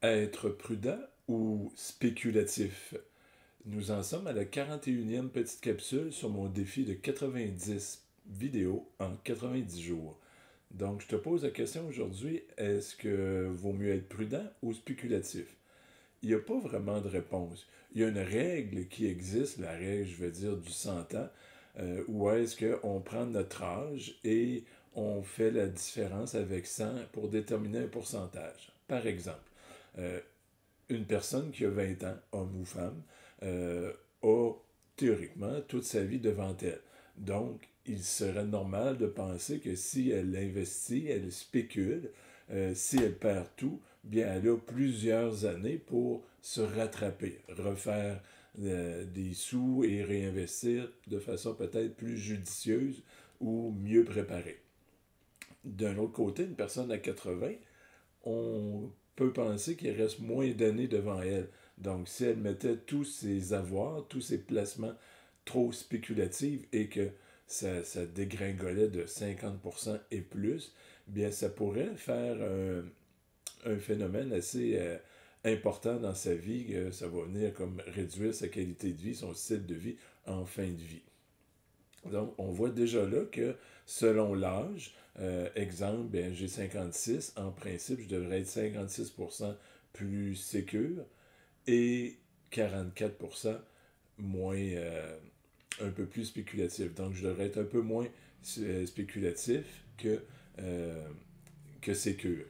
Être prudent ou spéculatif? Nous en sommes à la 41e petite capsule sur mon défi de 90 vidéos en 90 jours. Donc, je te pose la question aujourd'hui, est-ce que vaut mieux être prudent ou spéculatif? Il n'y a pas vraiment de réponse. Il y a une règle qui existe, la règle, je veux dire, du 100 ans, où est-ce qu'on prend notre âge et on fait la différence avec 100 pour déterminer un pourcentage. Par exemple, euh, une personne qui a 20 ans, homme ou femme, a théoriquement toute sa vie devant elle. Donc, il serait normal de penser que si elle investit, elle spécule, si elle perd tout, bien elle a plusieurs années pour se rattraper, refaire des sous et réinvestir de façon peut-être plus judicieuse ou mieux préparée. D'un autre côté, une personne à 80, on peut penser qu'il reste moins d'années devant elle. Donc, si elle mettait tous ses avoirs, tous ses placements trop spéculatifs et que ça dégringolait de 50% et plus, bien, ça pourrait faire un phénomène assez important dans sa vie. Ça va venir comme réduire sa qualité de vie, son style de vie en fin de vie. Donc, on voit déjà là que selon l'âge, exemple, ben, j'ai 56, en principe, je devrais être 56% plus sécure et 44% moins, un peu plus spéculatif. Donc, je devrais être un peu moins spéculatif euh, que sécure.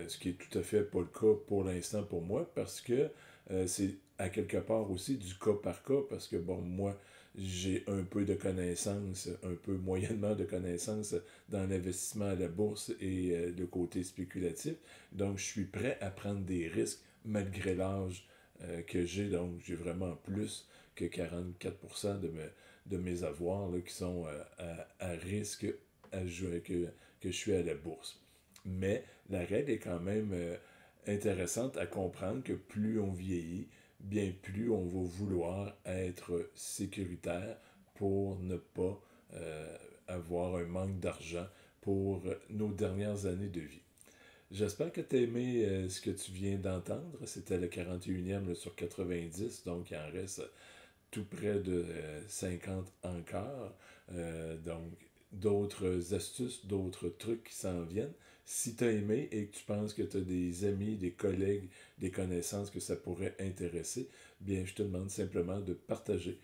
Ce qui est tout à fait pas le cas pour l'instant pour moi parce que c'est à quelque part aussi du cas par cas parce que bon, moi, j'ai un peu de connaissances, un peu moyennement de connaissances dans l'investissement à la bourse et le côté spéculatif. Donc, je suis prêt à prendre des risques malgré l'âge que j'ai. Donc, j'ai vraiment plus que 44% de mes avoirs là, qui sont à risque que je suis à la bourse. Mais la règle est quand même intéressante à comprendre que plus on vieillit, bien plus on va vouloir être sécuritaire pour ne pas avoir un manque d'argent pour nos dernières années de vie. J'espère que tu as aimé ce que tu viens d'entendre. C'était le 41e là, sur 90, donc il en reste tout près de 50 encore. Donc, d'autres astuces, d'autres trucs qui s'en viennent. Si tu as aimé et que tu penses que tu as des amis, des collègues, des connaissances que ça pourrait intéresser, bien, je te demande simplement de partager.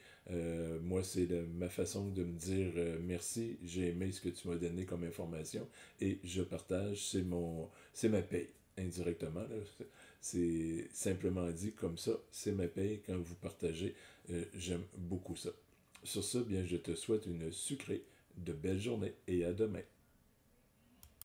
Moi, c'est ma façon de me dire merci, j'ai aimé ce que tu m'as donné comme information et je partage, c'est ma paye, indirectement. Là. C'est simplement dit comme ça, c'est ma paye quand vous partagez. J'aime beaucoup ça. Sur ce, bien, je te souhaite une sucrée, de belles journées et à demain.